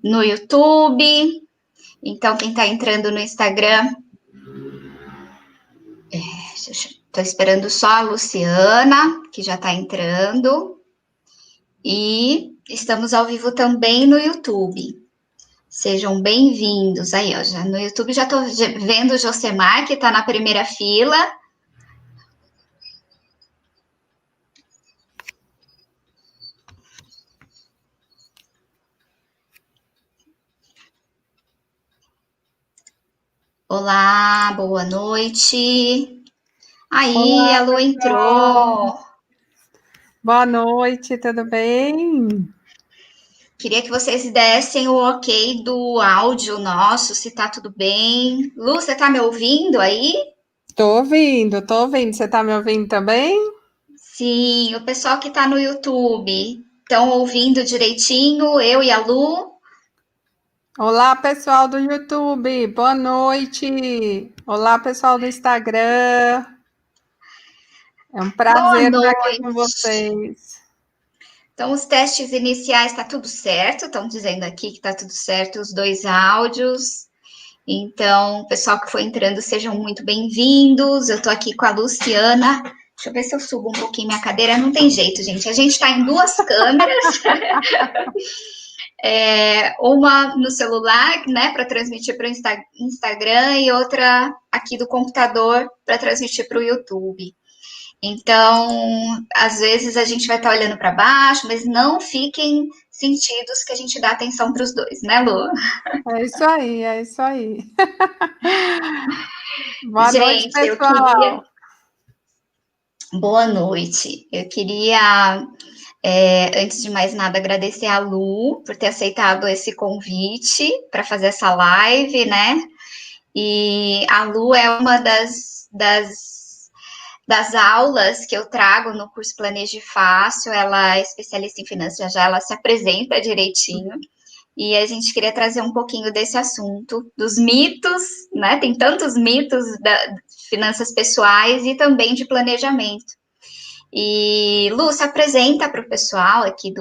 no YouTube. Então, quem está entrando no Instagram, estou esperando só a Luciana, que já está entrando. E estamos ao vivo também no YouTube. Sejam bem-vindos. Aí, ó, já no YouTube já estou vendo o Josemar, que está na primeira fila. Olá, boa noite. Aí, Olá, a Lu pessoal. entrou. Boa noite, tudo bem? Queria que vocês dessem o ok do áudio nosso, se tá tudo bem. Lu, você tá me ouvindo aí? Tô ouvindo, tô ouvindo. Você tá me ouvindo também? Sim, o pessoal que tá no YouTube estão ouvindo direitinho, eu e a Lu. Olá, pessoal do YouTube, boa noite. Olá, pessoal do Instagram. É um Boa prazer estar aqui com noite. vocês. Então, os testes iniciais tá tudo certo, estão dizendo aqui que tá tudo certo os dois áudios. Então, o pessoal que foi entrando, sejam muito bem-vindos. Eu tô aqui com a Luciana. Deixa eu ver se eu subo um pouquinho minha cadeira. Não tem jeito, gente. A gente tá em duas câmeras. Uma no celular, né, para transmitir para o Instagram e outra aqui do computador para transmitir para o YouTube. Então, às vezes a gente vai estar olhando para baixo, mas não fiquem sentidos que a gente dá atenção para os dois, né, Lu? É isso aí, é isso aí. Boa noite, Gente, eu queria. pessoal. Boa noite. Eu queria, antes de mais nada, agradecer a Lu por ter aceitado esse convite para fazer essa live, né? E a Lu é uma das aulas que eu trago no curso Planeje Fácil. Ela é especialista em finanças, já já ela se apresenta direitinho. E a gente queria trazer um pouquinho desse assunto, dos mitos, né? Tem tantos mitos de finanças pessoais e também de planejamento. E Lu, se apresenta para o pessoal aqui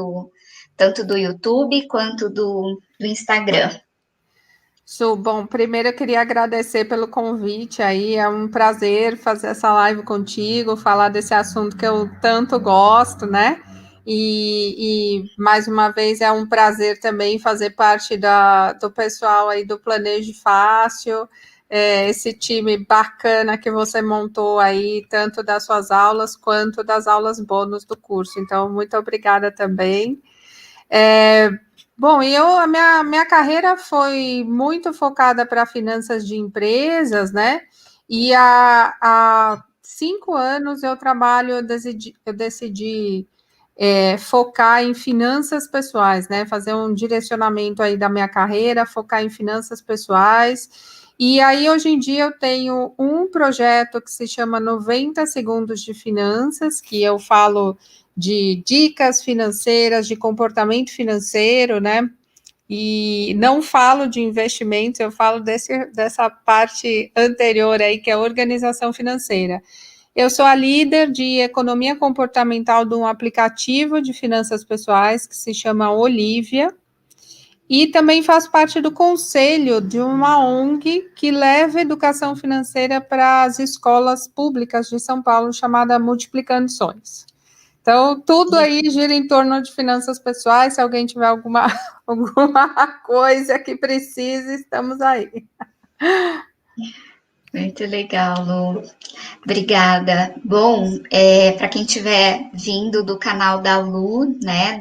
tanto do YouTube quanto do Instagram. Su, bom, primeiro eu queria agradecer pelo convite aí, é um prazer fazer essa live contigo, falar desse assunto que eu tanto gosto, né? Mais uma vez é um prazer também fazer parte do pessoal aí do Planeje Fácil, esse time bacana que você montou aí, tanto das suas aulas quanto das aulas bônus do curso. Então, muito obrigada também. Bom, a minha carreira foi muito focada para finanças de empresas, né? E há 5 anos eu trabalho, eu decidi focar em finanças pessoais, né? Fazer um direcionamento aí da minha carreira, focar em finanças pessoais. E aí, hoje em dia, eu tenho um projeto que se chama 90 Segundos de Finanças, que eu falo de dicas financeiras, de comportamento financeiro, né? E não falo de investimentos, eu falo dessa parte anterior aí, que é a organização financeira. Eu sou a líder de economia comportamental de um aplicativo de finanças pessoais que se chama Olivia. E também faço parte do conselho de uma ONG que leva educação financeira para as escolas públicas de São Paulo, chamada Multiplicando Sonhos. Então, tudo aí gira em torno de finanças pessoais. Se alguém tiver alguma coisa que precise, estamos aí. Muito legal, Lu. Obrigada. Bom, para quem estiver vindo do canal da Lu, né,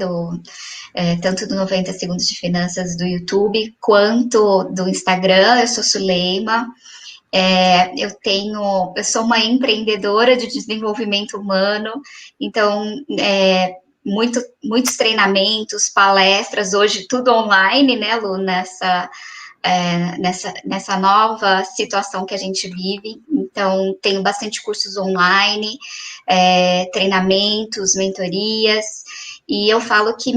tanto do 90 Segundos de Finanças do YouTube, quanto do Instagram, eu sou Suleima. Eu sou uma empreendedora de desenvolvimento humano, então, muitos treinamentos, palestras, hoje tudo online, né, Lu, nessa nova situação que a gente vive. Então, tenho bastante cursos online, treinamentos, mentorias, e eu falo que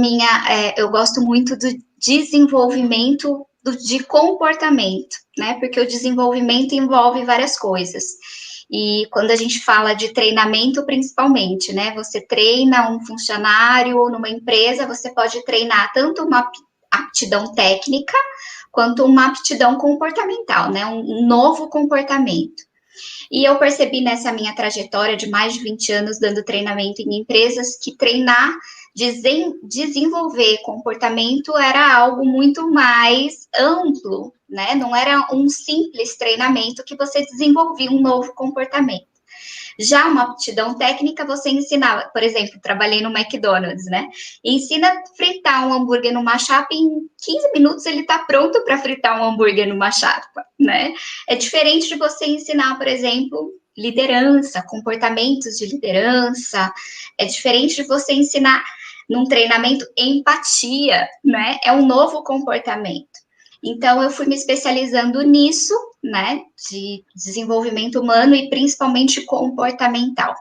eu gosto muito do desenvolvimento de comportamento, né? Porque o desenvolvimento envolve várias coisas. E quando a gente fala de treinamento, principalmente, né? Você treina um funcionário ou numa empresa, você pode treinar tanto aptidão técnica, quanto uma aptidão comportamental, né? Um novo comportamento. E eu percebi nessa minha trajetória de mais de 20 anos dando treinamento em empresas que treinar, desenvolver comportamento era algo muito mais amplo, né? Não era um simples treinamento que você desenvolvia um novo comportamento. Já uma aptidão técnica, você ensinava, por exemplo, trabalhei no McDonald's, né? Ensina a fritar um hambúrguer numa chapa e em 15 minutos ele está pronto para fritar um hambúrguer numa chapa, né? É diferente de você ensinar, por exemplo, liderança, comportamentos de liderança. É diferente de você ensinar num treinamento empatia, né? É um novo comportamento. Então, eu fui me especializando nisso, né, de desenvolvimento humano e principalmente comportamental.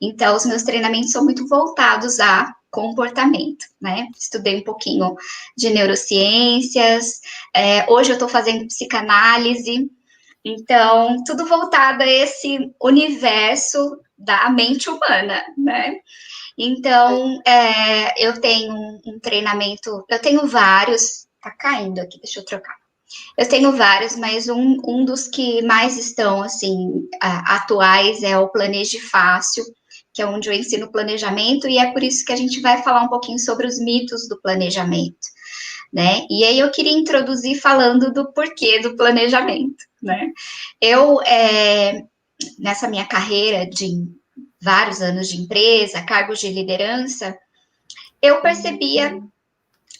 Então, os meus treinamentos são muito voltados a comportamento, né? Estudei um pouquinho de neurociências, hoje eu estou fazendo psicanálise, então, tudo voltado a esse universo da mente humana, né? Então, eu tenho um treinamento, eu tenho vários, tá caindo aqui, deixa eu trocar. Eu tenho vários, mas um dos que mais estão, assim, atuais é o Planeje Fácil, que é onde eu ensino planejamento, e é por isso que a gente vai falar um pouquinho sobre os mitos do planejamento, né? E aí eu queria introduzir falando do porquê do planejamento, né? Eu, nessa minha carreira de vários anos de empresa, cargos de liderança, eu percebia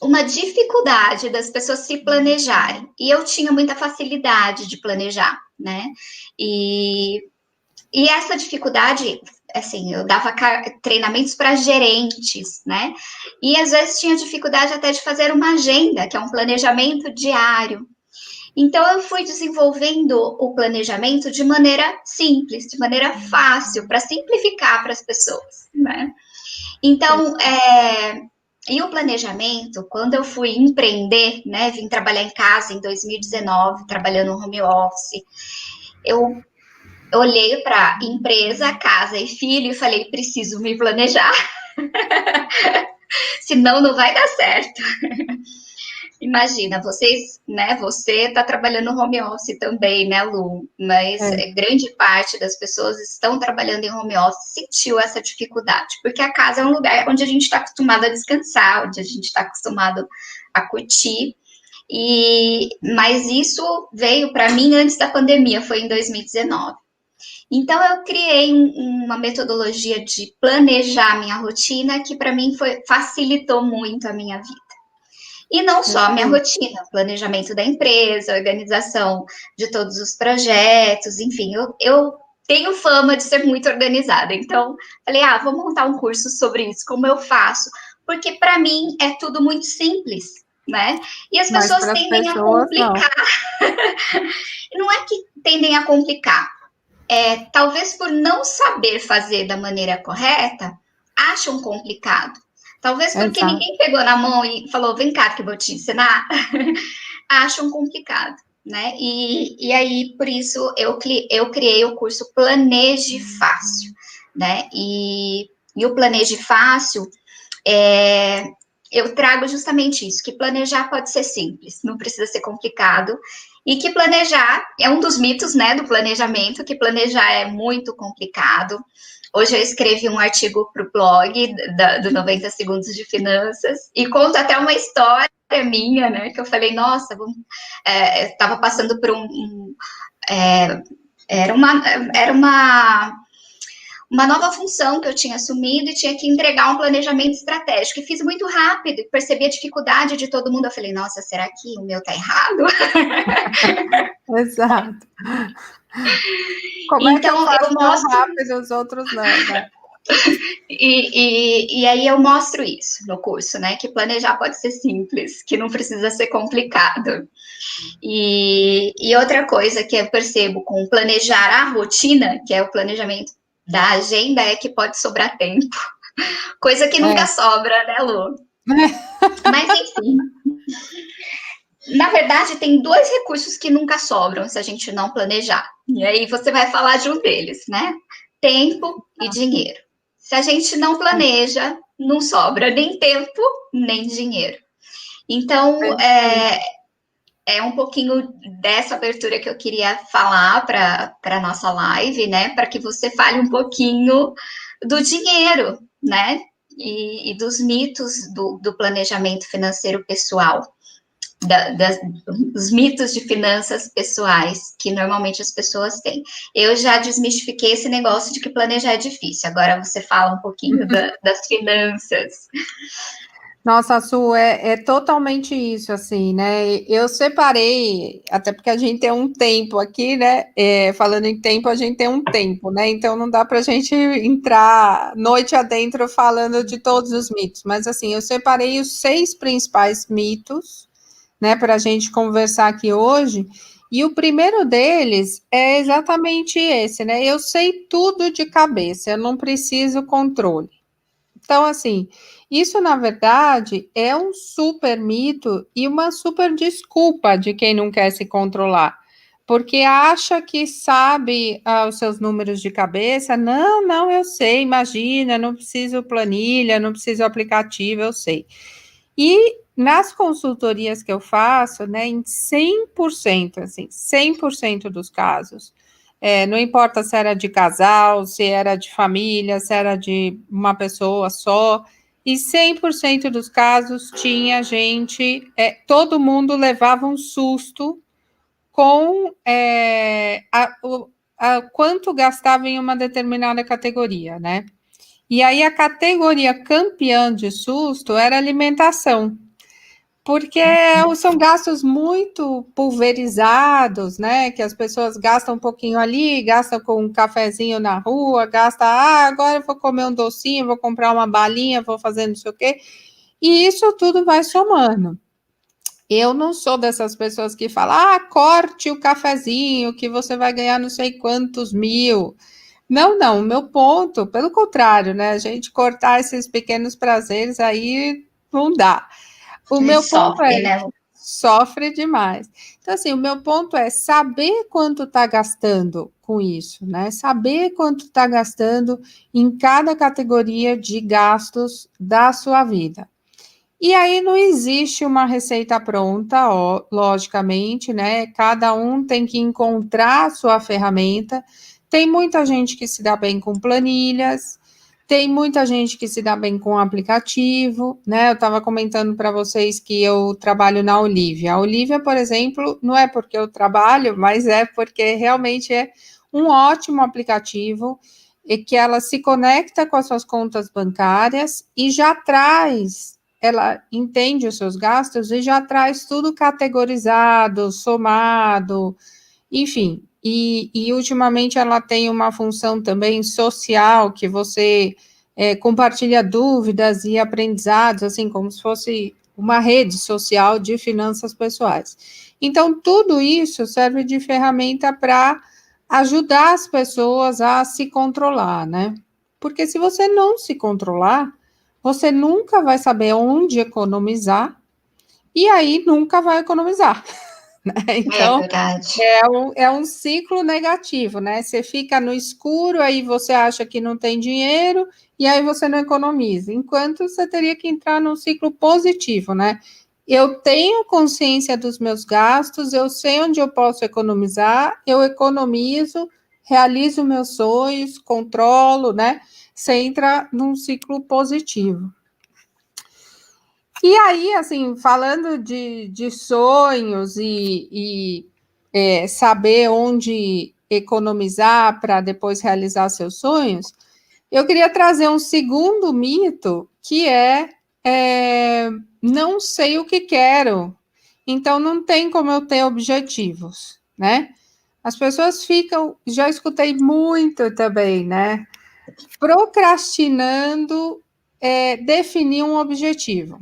uma dificuldade das pessoas se planejarem. E eu tinha muita facilidade de planejar, né? E essa dificuldade, assim, eu dava treinamentos para gerentes, né? E às vezes tinha dificuldade até de fazer uma agenda, que é um planejamento diário. Então, eu fui desenvolvendo o planejamento de maneira simples, de maneira fácil, para simplificar para as pessoas, né? Então, e o planejamento, quando eu fui empreender, né, vim trabalhar em casa em 2019, trabalhando no home office, eu olhei para empresa, casa e filho e falei, preciso me planejar, senão não vai dar certo. Imagina, vocês, né, você está trabalhando no home office também, né, Lu? Mas grande parte das pessoas estão trabalhando em home office, sentiu essa dificuldade, porque a casa é um lugar onde a gente está acostumado a descansar, onde a gente está acostumado a curtir, mas isso veio para mim antes da pandemia, foi em 2019. Então, eu criei uma metodologia de planejar a minha rotina que, para mim, facilitou muito a minha vida. E não só a minha rotina, planejamento da empresa, organização de todos os projetos, enfim, eu tenho fama de ser muito organizada. Então, falei, vou montar um curso sobre isso, como eu faço, porque para mim é tudo muito simples, né? E as pessoas tendem a complicar. Não é que tendem a complicar, talvez por não saber fazer da maneira correta, acham complicado. Talvez porque ninguém pegou na mão e falou, vem cá que eu vou te ensinar, acham complicado, né? E aí, por isso, eu criei o curso Planeje Fácil, né? E o Planeje Fácil, eu trago justamente isso, que planejar pode ser simples, não precisa ser complicado, e que planejar é um dos mitos, né, do planejamento, que planejar é muito complicado. Hoje eu escrevi um artigo para o blog do 90 Segundos de Finanças e conto até uma história minha, né? Que eu falei, nossa, estava passando por era uma nova função que eu tinha assumido e tinha que entregar um planejamento estratégico. E fiz muito rápido e percebi a dificuldade de todo mundo. Eu falei, nossa, será que o meu tá errado? Exato. Como então, é que eu mostro rápido, os outros não, né? E aí eu mostro isso no curso, né? Que planejar pode ser simples, que não precisa ser complicado. E outra coisa que eu percebo com planejar a rotina, que é o planejamento da agenda, é que pode sobrar tempo. Coisa que nunca sobra, né, Lu? Mas enfim. Na verdade, tem dois recursos que nunca sobram se a gente não planejar. E aí você vai falar de um deles, né? Tempo e dinheiro. Se a gente não planeja, não sobra nem tempo, nem dinheiro. Então, é um pouquinho dessa abertura que eu queria falar para a nossa live, né? Para que você fale um pouquinho do dinheiro, né? E dos mitos do planejamento financeiro pessoal, dos mitos de finanças pessoais que normalmente as pessoas têm. Eu já desmistifiquei esse negócio de que planejar é difícil. Agora você fala um pouquinho das finanças. Nossa, Su, é totalmente isso, assim, né? Eu separei, até porque a gente tem um tempo aqui, né? Falando em tempo, a gente tem um tempo, né? Então não dá para a gente entrar noite adentro falando de todos os mitos. Mas, assim, eu separei os 6 principais mitos, né, para a gente conversar aqui hoje. E o primeiro deles é exatamente esse, né? Eu sei tudo de cabeça, eu não preciso controle. Então, assim, isso na verdade é um super mito e uma super desculpa de quem não quer se controlar, porque acha que sabe os seus números de cabeça. Não, não, eu sei, imagina, não preciso planilha, não preciso aplicativo, eu sei. E nas consultorias que eu faço, né, em 100%, assim, 100% dos casos, não importa se era de casal, se era de família, se era de uma pessoa só, e 100% dos casos tinha gente, todo mundo levava um susto com quanto gastava em uma determinada categoria, né? E aí a categoria campeã de susto era alimentação, porque são gastos muito pulverizados, né? Que as pessoas gastam um pouquinho ali, gastam com um cafezinho na rua, gastam, agora eu vou comer um docinho, vou comprar uma balinha, vou fazer não sei o quê. E isso tudo vai somando. Eu não sou dessas pessoas que falam, corte o cafezinho, que você vai ganhar não sei quantos mil. Não, não, o meu ponto, pelo contrário, né? A gente cortar esses pequenos prazeres aí não dá. O meu ponto Sofre, é, né? sofre demais. Então, assim, o meu ponto é saber quanto está gastando com isso, né? Saber quanto está gastando em cada categoria de gastos da sua vida. E aí não existe uma receita pronta, logicamente, né? Cada um tem que encontrar a sua ferramenta. Tem muita gente que se dá bem com planilhas, tem muita gente que se dá bem com aplicativo, né? Eu estava comentando para vocês que eu trabalho na Olivia. A Olivia, por exemplo, não é porque eu trabalho, mas é porque realmente é um ótimo aplicativo e que ela se conecta com as suas contas bancárias e já traz, ela entende os seus gastos e já traz tudo categorizado, somado, enfim. E ultimamente ela tem uma função também social, que você compartilha dúvidas e aprendizados, assim, como se fosse uma rede social de finanças pessoais. Então, tudo isso serve de ferramenta para ajudar as pessoas a se controlar, né? Porque se você não se controlar, você nunca vai saber onde economizar e aí nunca vai economizar. Né? É Então, verdade. é um ciclo negativo, né? Você fica no escuro, aí você acha que não tem dinheiro, e aí você não economiza. Enquanto você teria que entrar num ciclo positivo, né? Eu tenho consciência dos meus gastos, eu sei onde eu posso economizar, eu economizo, realizo meus sonhos, controlo, né? Você entra num ciclo positivo. E aí, assim, falando de sonhos saber onde economizar para depois realizar seus sonhos, eu queria trazer um segundo mito, que não sei o que quero, então não tem como eu ter objetivos, né? As pessoas ficam, já escutei muito também, né? Procrastinando definir um objetivo.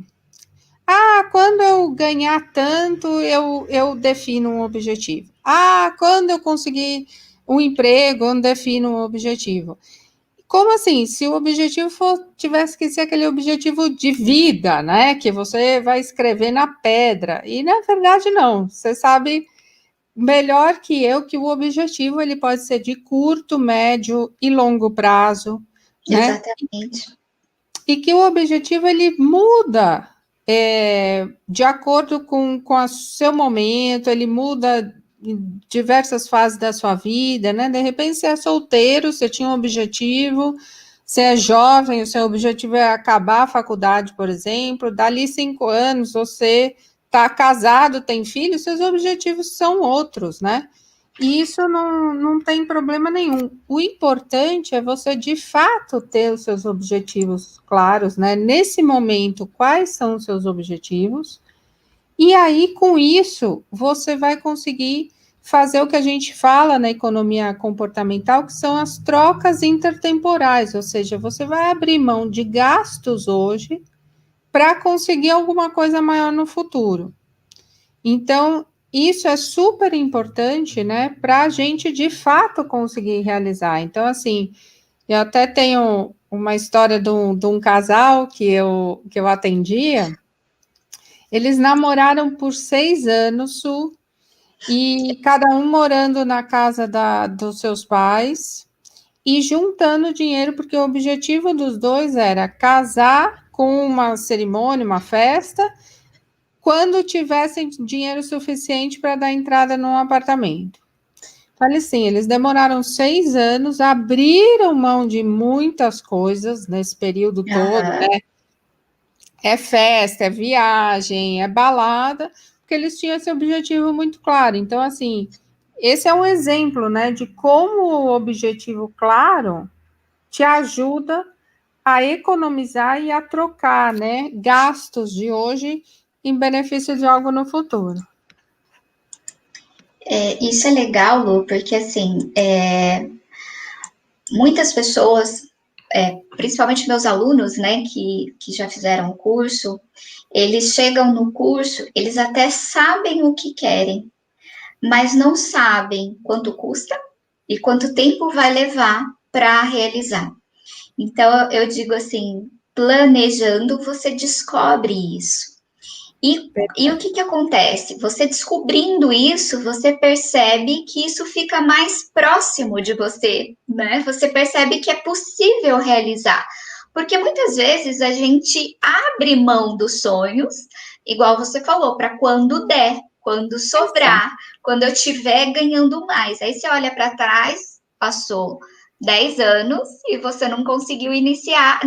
Quando eu ganhar tanto, eu defino um objetivo. Quando eu conseguir um emprego, eu defino um objetivo. Como assim? Se o objetivo tivesse que ser aquele objetivo de vida, né? Que você vai escrever na pedra. E na verdade, não. Você sabe melhor que eu que o objetivo ele pode ser de curto, médio e longo prazo, né? Exatamente. E que o objetivo ele muda de acordo com o seu momento, ele muda em diversas fases da sua vida, né? De repente você é solteiro, você tinha um objetivo, você é jovem, o seu objetivo é acabar a faculdade, por exemplo, dali 5 anos você está casado, tem filhos, seus objetivos são outros, né? E isso não tem problema nenhum. O importante é você, de fato, ter os seus objetivos claros, né? Nesse momento, quais são os seus objetivos? E aí, com isso, você vai conseguir fazer o que a gente fala na economia comportamental, que são as trocas intertemporais, ou seja, você vai abrir mão de gastos hoje para conseguir alguma coisa maior no futuro. Então, isso é super importante, né, para a gente de fato conseguir realizar. Então, assim, eu até tenho uma história de um casal que eu atendia. Eles namoraram por 6 anos, Su, e cada um morando na casa dos seus pais e juntando dinheiro, porque o objetivo dos dois era casar com uma cerimônia, uma festa, quando tivessem dinheiro suficiente para dar entrada num apartamento. Falei assim, eles demoraram 6 anos, abriram mão de muitas coisas nesse período todo, Aham. né? É festa, é viagem, é balada, porque eles tinham esse objetivo muito claro. Então, assim, esse é um exemplo, né, de como o objetivo claro te ajuda a economizar e a trocar, né, gastos de hoje em benefício de algo no futuro. Isso é legal, Lu, porque assim, muitas pessoas, principalmente meus alunos, né, que já fizeram o curso, eles chegam no curso, eles até sabem o que querem, mas não sabem quanto custa e quanto tempo vai levar para realizar. Então, eu digo assim, planejando, você descobre isso. E o que, que acontece? Você descobrindo isso, você percebe que isso fica mais próximo de você, né? Você percebe que é possível realizar. Porque muitas vezes a gente abre mão dos sonhos, igual você falou, para quando der, quando Exato. sobrar, quando eu estiver ganhando mais. Aí você olha para trás, passou 10 anos e você não conseguiu iniciar,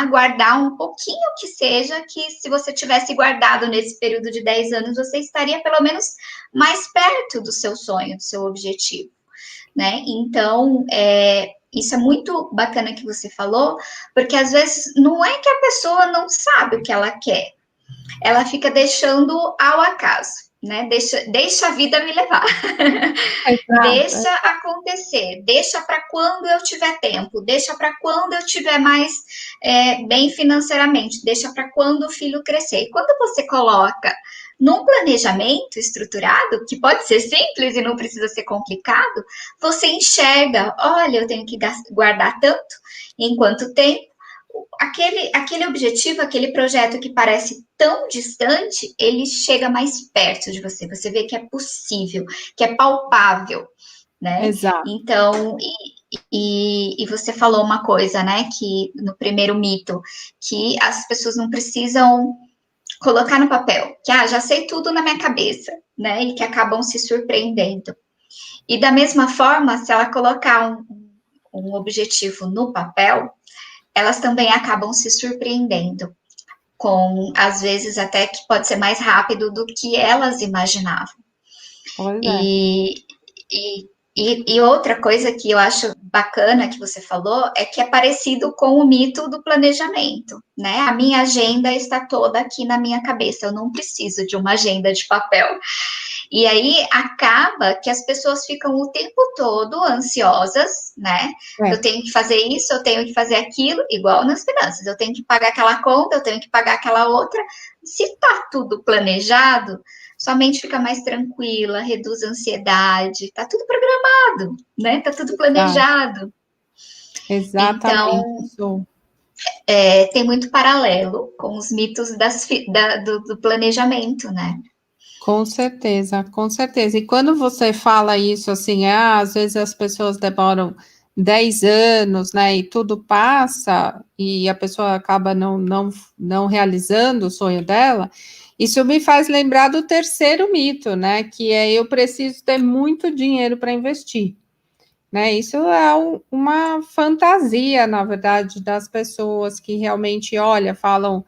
guardar um pouquinho que seja, que se você tivesse guardado nesse período de 10 anos, você estaria pelo menos mais perto do seu sonho, do seu objetivo, né? Então, isso é muito bacana que você falou, porque às vezes não é que a pessoa não sabe o que ela quer, ela fica deixando ao acaso, né? Deixa a vida me levar. Exato. Deixa acontecer, deixa para quando eu tiver tempo, deixa para quando eu tiver mais bem financeiramente, deixa para quando o filho crescer. E quando você coloca num planejamento estruturado, que pode ser simples e não precisa ser complicado, você enxerga, olha, eu tenho que guardar tanto, em quanto tempo, aquele objetivo, aquele projeto que parece tão distante, ele chega mais perto de você. Você vê que é possível, que é palpável, né? Exato. Então, e você falou uma coisa, né? Que no primeiro mito, que as pessoas não precisam colocar no papel, que já sei tudo na minha cabeça, né? E que acabam se surpreendendo. E da mesma forma, se ela colocar um objetivo no papel, elas também acabam se surpreendendo com, às vezes, até que pode ser mais rápido do que elas imaginavam. Pois é. E outra coisa que eu acho bacana que você falou é que é parecido com o mito do planejamento, né? A minha agenda está toda aqui na minha cabeça, eu não preciso de uma agenda de papel. E aí acaba que as pessoas ficam o tempo todo ansiosas, né? É. Eu tenho que fazer isso, eu tenho que fazer aquilo, igual nas finanças. Eu tenho que pagar aquela conta, eu tenho que pagar aquela outra. Se tá tudo planejado, sua mente fica mais tranquila, reduz a ansiedade, tá tudo programado, né? Tá tudo Exato. planejado. Exatamente. Então, Isso. tem muito paralelo com os mitos do planejamento, né? Com certeza, com certeza. E quando você fala isso assim, às vezes as pessoas demoram 10 anos, né, e tudo passa, e a pessoa acaba não realizando o sonho dela, isso me faz lembrar do terceiro mito, né, que é eu preciso ter muito dinheiro para investir, né, isso é uma fantasia, na verdade, das pessoas que realmente, olha, falam,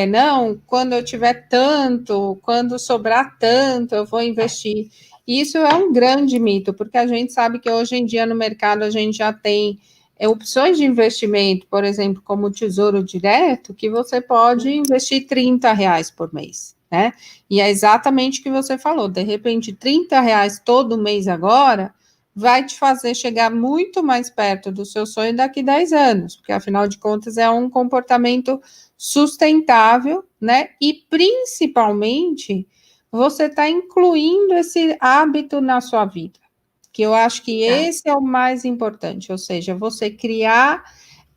não, quando eu tiver tanto, quando sobrar tanto, eu vou investir. Isso é um grande mito, porque a gente sabe que hoje em dia no mercado a gente já tem opções de investimento, por exemplo, como o Tesouro Direto, que você pode investir R$ 30 por mês, né? E é exatamente o que você falou, de repente, R$ 30 todo mês agora vai te fazer chegar muito mais perto do seu sonho daqui 10 anos, porque afinal de contas é um comportamento sustentável, né? E principalmente você está incluindo esse hábito na sua vida, que eu acho que esse é o mais importante, ou seja, você criar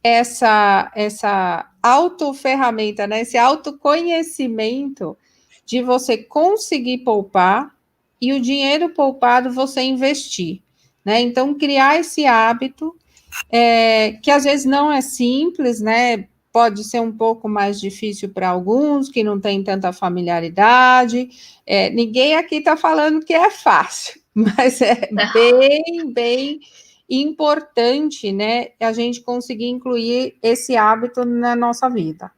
essa autoferramenta, né? Esse autoconhecimento de você conseguir poupar e o dinheiro poupado você investir, né? Então, criar esse hábito, que às vezes não é simples, né? Pode ser um pouco mais difícil para alguns que não têm tanta familiaridade. Ninguém aqui está falando que é fácil, mas é bem importante, né? A gente conseguir incluir esse hábito na nossa vida.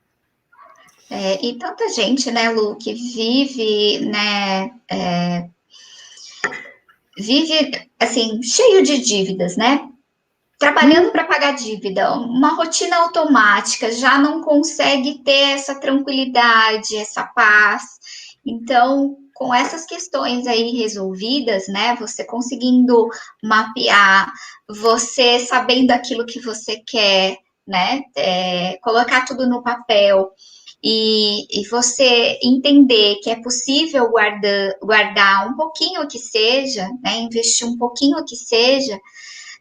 E tanta gente, né, Lu, que vive, né, vive assim, cheio de dívidas, né? Trabalhando para pagar dívida, uma rotina automática, já não consegue ter essa tranquilidade, essa paz. Então, com essas questões aí resolvidas, né, você conseguindo mapear, você sabendo aquilo que você quer, né, colocar tudo no papel e você entender que é possível guardar um pouquinho que seja, né, investir um pouquinho que seja,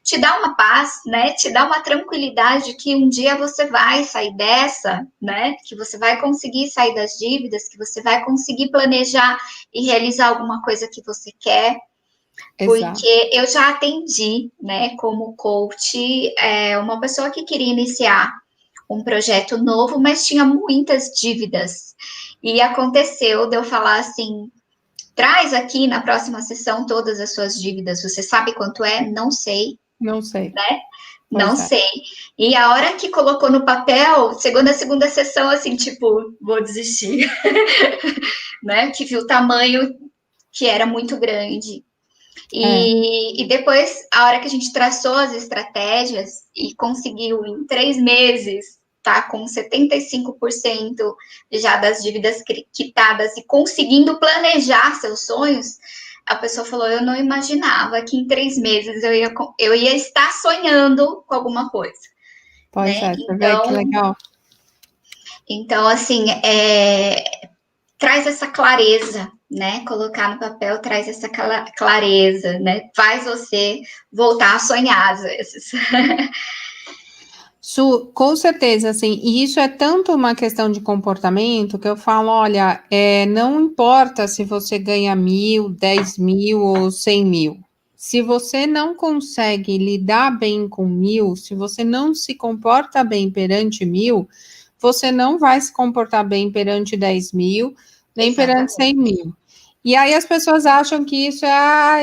te dá uma paz, né? Te dá uma tranquilidade que um dia você vai sair dessa, né? Que você vai conseguir sair das dívidas, que você vai conseguir planejar e realizar alguma coisa que você quer. Exato. Porque eu já atendi, né, como coach, uma pessoa que queria iniciar um projeto novo, mas tinha muitas dívidas. E aconteceu de eu falar assim: traz aqui na próxima sessão todas as suas dívidas. Você sabe quanto é? Não sei. Não sei. Né? Não Pois é. sei. E a hora que colocou no papel, chegou na segunda sessão, assim, tipo, vou desistir. Né? Que viu o tamanho que era muito grande. E depois, a hora que a gente traçou as estratégias e conseguiu em 3 meses, tá com 75% já das dívidas quitadas e conseguindo planejar seus sonhos, a pessoa falou: eu não imaginava que em 3 meses eu ia estar sonhando com alguma coisa. Pois Né? você vê que legal. Então, assim, traz essa clareza, né? Colocar no papel traz essa clareza, né? Faz você voltar a sonhar às vezes. Com certeza, assim, e isso é tanto uma questão de comportamento que eu falo, olha, não importa se você ganha 1.000, 10.000 ou 100.000. Se você não consegue lidar bem com 1.000, se você não se comporta bem perante 1.000, você não vai se comportar bem perante 10.000, nem perante 100.000. E aí as pessoas acham que isso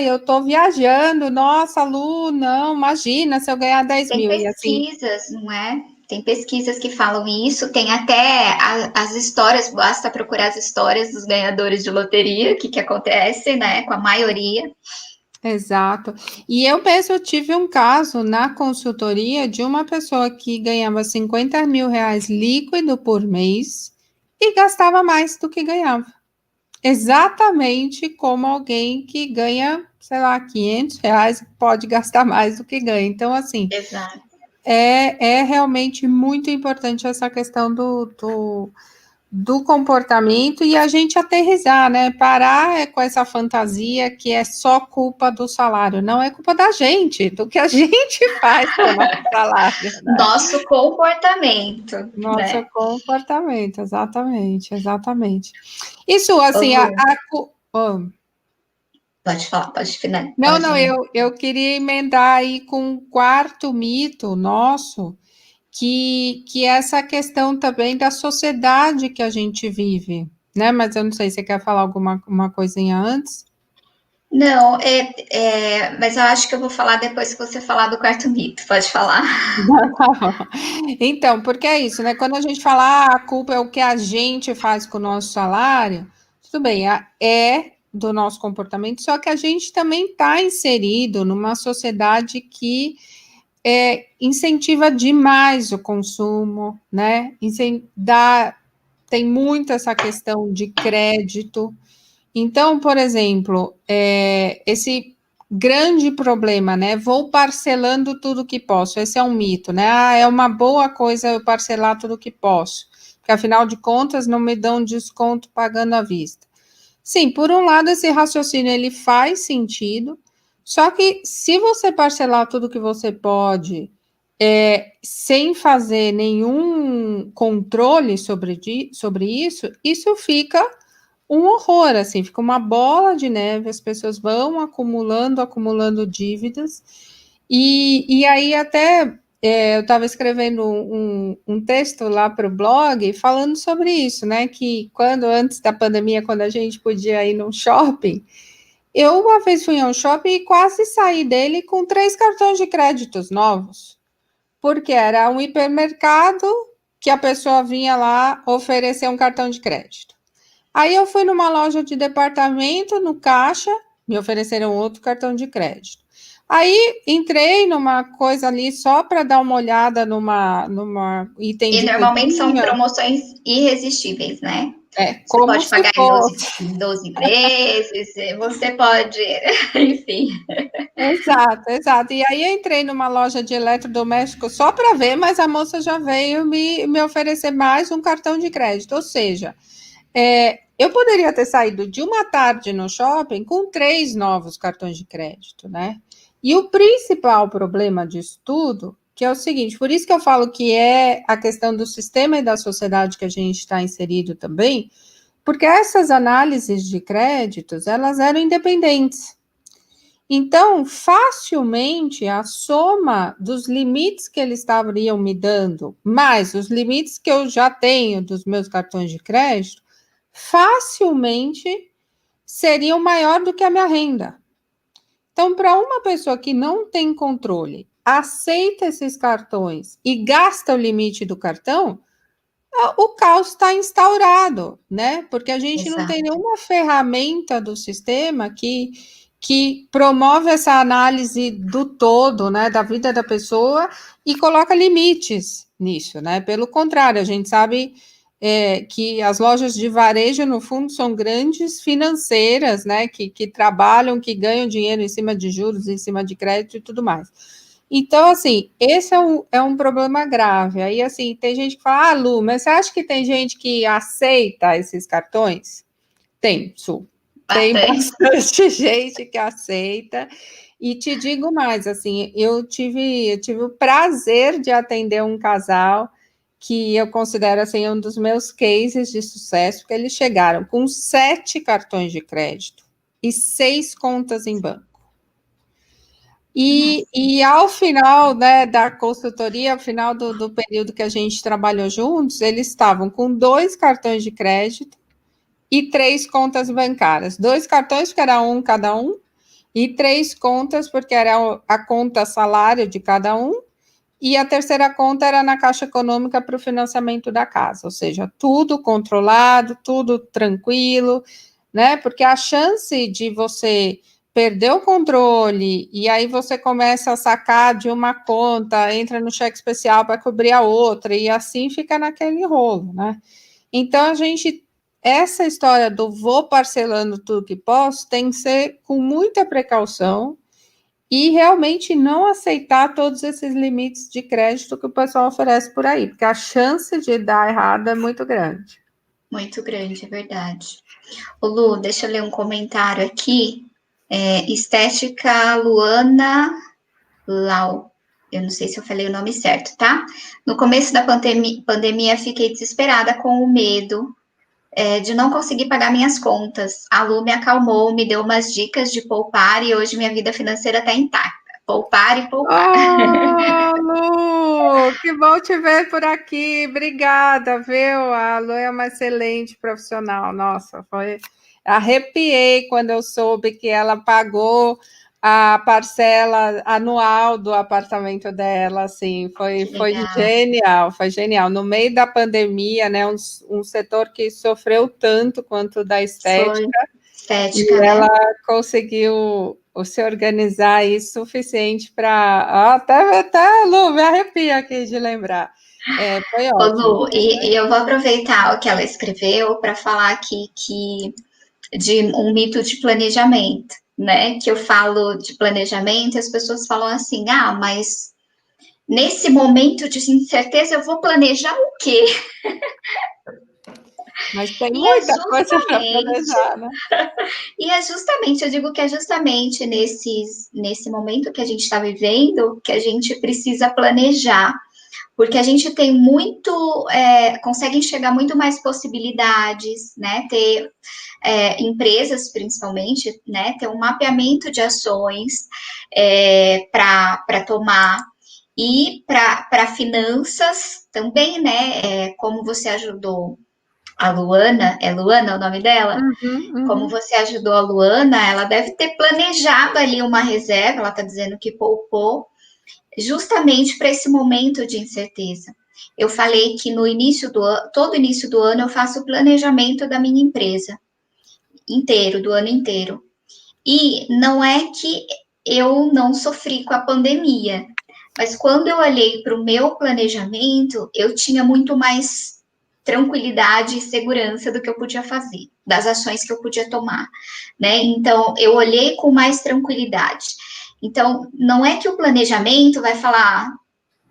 eu tô viajando, nossa, Lu, não, imagina se eu ganhar 10.000. Tem pesquisas, assim, não é? Tem pesquisas que falam isso, tem até as histórias, basta procurar as histórias dos ganhadores de loteria, que acontece, né, com a maioria. Exato. E eu mesmo tive um caso na consultoria de uma pessoa que ganhava 50 mil reais líquido por mês e gastava mais do que ganhava. Exatamente como alguém que ganha, sei lá, 500 reais pode gastar mais do que ganha. Então, assim, Exato. é realmente muito importante essa questão do comportamento e a gente aterrizar, né? Parar com essa fantasia que é só culpa do salário. Não é culpa da gente, do que a gente faz com o nosso salário. Né? Nosso comportamento. Nosso né? comportamento, exatamente. Isso, assim, Pode falar, pode finalizar. Não, não, eu queria emendar aí com um quarto mito nosso, que é essa questão também da sociedade que a gente vive, né? Mas eu não sei, você quer falar alguma uma coisinha antes? Não, mas eu acho que eu vou falar depois que você falar do quarto mito. Pode falar. Então, porque é isso, né? Quando a gente fala, a culpa é o que a gente faz com o nosso salário, tudo bem, é do nosso comportamento, só que a gente também está inserido numa sociedade que incentiva demais o consumo, né? Tem muito essa questão de crédito. Então, por exemplo, esse grande problema, né? Vou parcelando tudo que posso. Esse é um mito, né? Ah, é uma boa coisa eu parcelar tudo que posso, porque afinal de contas não me dão desconto pagando à vista. Sim, por um lado, esse raciocínio ele faz sentido, só que se você parcelar tudo que você pode, sem fazer nenhum controle sobre isso, isso fica um horror, assim, fica uma bola de neve, as pessoas vão acumulando dívidas, e aí até eu estava escrevendo um texto lá para o blog falando sobre isso, né? Que antes da pandemia, quando a gente podia ir num shopping, eu uma vez fui a um shopping e quase saí dele com 3 cartões de créditos novos, porque era um hipermercado que a pessoa vinha lá oferecer um cartão de crédito. Aí eu fui numa loja de departamento, no caixa, me ofereceram outro cartão de crédito. Aí entrei numa coisa ali só para dar uma olhada numa item E de normalmente são cozinha. promoções irresistíveis, né? Você Como pode se pagar fosse. em 12 vezes, você pode, enfim. Exato, exato. E aí eu entrei numa loja de eletrodoméstico só para ver, mas a moça já veio me oferecer mais um cartão de crédito. Ou seja, eu poderia ter saído de uma tarde no shopping com 3 novos cartões de crédito, né? E o principal problema disso tudo, que é o seguinte, por isso que eu falo que é a questão do sistema e da sociedade que a gente está inserido também, porque essas análises de créditos, elas eram independentes. Então, facilmente, a soma dos limites que eles estariam me dando, mais os limites que eu já tenho dos meus cartões de crédito, facilmente seriam maior do que a minha renda. Então, para uma pessoa que não tem controle, aceita esses cartões e gasta o limite do cartão, o caos está instaurado, né? Porque a gente não tem Exato. nenhuma ferramenta do sistema que promove essa análise do todo, né, da vida da pessoa e coloca limites nisso, né? Pelo contrário, a gente sabe que as lojas de varejo, no fundo, são grandes financeiras, né, que trabalham, que ganham dinheiro em cima de juros, em cima de crédito e tudo mais. Então, assim, esse é um problema grave. Aí, assim, tem gente que fala, Lu, mas você acha que tem gente que aceita esses cartões? Tem, Su. Tem Bastante. bastante gente que aceita. E te digo mais, assim, eu tive o prazer de atender um casal que eu considero, assim, um dos meus cases de sucesso, porque eles chegaram com 7 cartões de crédito e 6 contas em banco. E ao final, né, da consultoria, ao final do período que a gente trabalhou juntos, eles estavam com 2 cartões de crédito e 3 contas bancárias. 2 cartões, porque era um cada um, e 3 contas, porque era a conta salário de cada um, e a terceira conta era na Caixa Econômica para o financiamento da casa, ou seja, tudo controlado, tudo tranquilo, né? Porque a chance de você perder o controle e aí você começa a sacar de uma conta, entra no cheque especial para cobrir a outra, e assim fica naquele rolo, né? Então essa história do vou parcelando tudo que posso tem que ser com muita precaução e realmente não aceitar todos esses limites de crédito que o pessoal oferece por aí, porque a chance de dar errado é muito grande. Muito grande, é verdade. Ô, Lu, deixa eu ler um comentário aqui. Estética Luana Lau. Eu não sei se eu falei o nome certo, tá? No começo da pandemia, fiquei desesperada com o medo de não conseguir pagar minhas contas. A Lu me acalmou, me deu umas dicas de poupar e hoje minha vida financeira está intacta. Poupar e poupar. Oh, Lu, que bom te ver por aqui. Obrigada, viu? A Lu é uma excelente profissional. Nossa, foi. Arrepiei quando eu soube que ela pagou a parcela anual do apartamento dela, assim, foi genial, foi genial. No meio da pandemia, né, um setor que sofreu tanto quanto da estética, estética, e né? ela conseguiu se organizar aí suficiente para até Lu, me arrepia aqui de lembrar. Foi Ô, ótimo. Lu, e eu vou aproveitar o que ela escreveu para falar aqui de um mito de planejamento, né? Que eu falo de planejamento e as pessoas falam assim: ah, mas nesse momento de incerteza eu vou planejar o quê? Mas tem E é muita coisa para justamente, planejar, né? eu digo que é justamente nesse momento que a gente está vivendo que a gente precisa planejar, porque a gente tem consegue enxergar muito mais possibilidades, né? Ter empresas, principalmente, né? Ter um mapeamento de ações para tomar. E para finanças também, né? Como você ajudou a Luana, é Luana o nome dela? Como Uhum. você ajudou a Luana, ela deve ter planejado ali uma reserva, ela está dizendo que poupou, justamente para esse momento de incerteza. Eu falei que no início do ano, todo início do ano, eu faço o planejamento da minha empresa inteiro, do ano inteiro. E não é que eu não sofri com a pandemia, mas quando eu olhei para o meu planejamento, eu tinha muito mais tranquilidade e segurança do que eu podia fazer, das ações que eu podia tomar, né? Então, eu olhei com mais tranquilidade. Então, não é que o planejamento vai falar,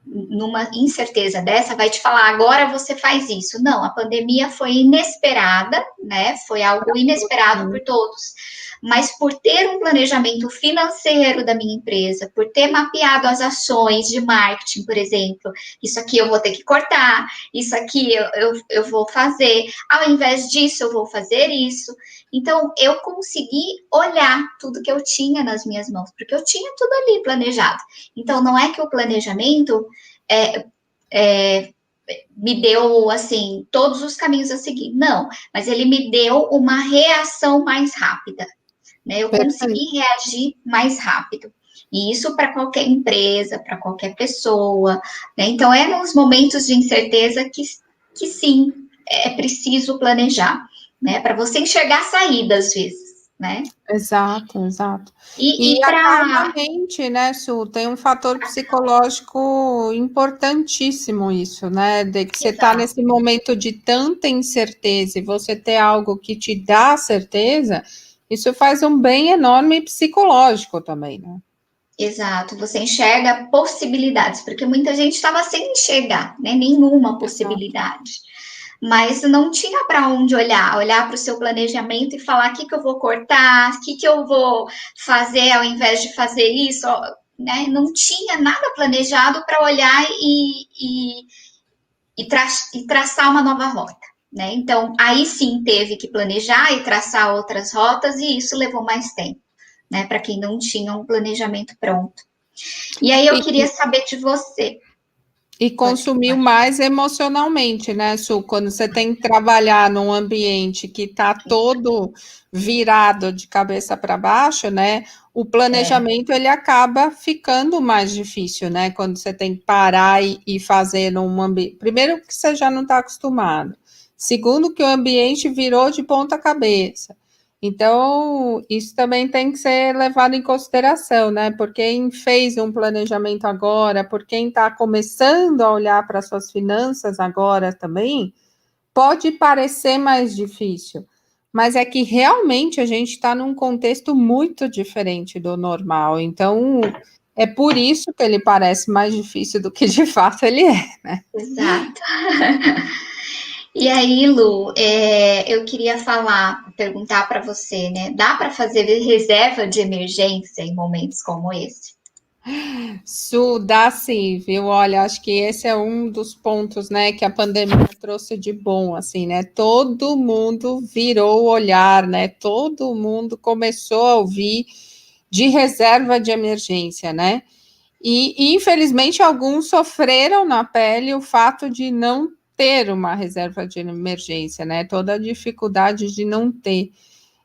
numa incerteza dessa, vai te falar, agora você faz isso. Não, a pandemia foi inesperada, né? Foi algo inesperado por todos. Mas por ter um planejamento financeiro da minha empresa, por ter mapeado as ações de marketing, por exemplo, isso aqui eu vou ter que cortar, isso aqui eu vou fazer, ao invés disso eu vou fazer isso. Então, eu consegui olhar tudo que eu tinha nas minhas mãos, porque eu tinha tudo ali planejado. Então, não é que o planejamento é, é, me deu, assim, todos os caminhos a seguir. Não, mas ele me deu uma reação mais rápida, né? Eu Perfeito. consegui reagir mais rápido. E isso para qualquer empresa, para qualquer pessoa, né? Então, é nos momentos de incerteza que sim, é preciso planejar, né? Para você enxergar saída, às vezes, né? Exato, exato. E E acalma a para. mente, né, Su? Tem um fator psicológico importantíssimo isso, né? De que você está Exato. nesse momento de tanta incerteza e você ter algo que te dá certeza, isso faz um bem enorme psicológico também, né? Exato, você enxerga possibilidades, porque muita gente estava sem enxergar, né? Nenhuma Exato. possibilidade. Mas não tinha para onde olhar para o seu planejamento e falar o que eu vou cortar, o que eu vou fazer ao invés de fazer isso, né? Não tinha nada planejado para olhar e traçar uma nova rota. Né? Então, aí sim teve que planejar e traçar outras rotas, e isso levou mais tempo, né? Para quem não tinha um planejamento pronto. E aí eu queria E, saber de você. e consumiu mais emocionalmente, né, Su? Quando você tem que trabalhar num ambiente que está todo virado de cabeça para baixo, né? O planejamento ele acaba ficando mais difícil, né? Quando você tem que parar e fazer num ambiente. Primeiro, que você já não está acostumado. Segundo, que o ambiente virou de ponta cabeça. Então, isso também tem que ser levado em consideração, né? Por quem fez um planejamento agora, por quem está começando a olhar para suas finanças agora também, pode parecer mais difícil, mas é que realmente a gente está num contexto muito diferente do normal. Então, é por isso que ele parece mais difícil do que de fato ele é, né? Exato. E aí, Lu, eu queria perguntar para você, né? Dá para fazer reserva de emergência em momentos como esse? Su, dá sim, viu? Olha, acho que esse é um dos pontos, né, que a pandemia trouxe de bom, assim, né? Todo mundo virou o olhar, né? Todo mundo começou a ouvir de reserva de emergência, né? E infelizmente alguns sofreram na pele o fato de não ter uma reserva de emergência, né? Toda a dificuldade de não ter.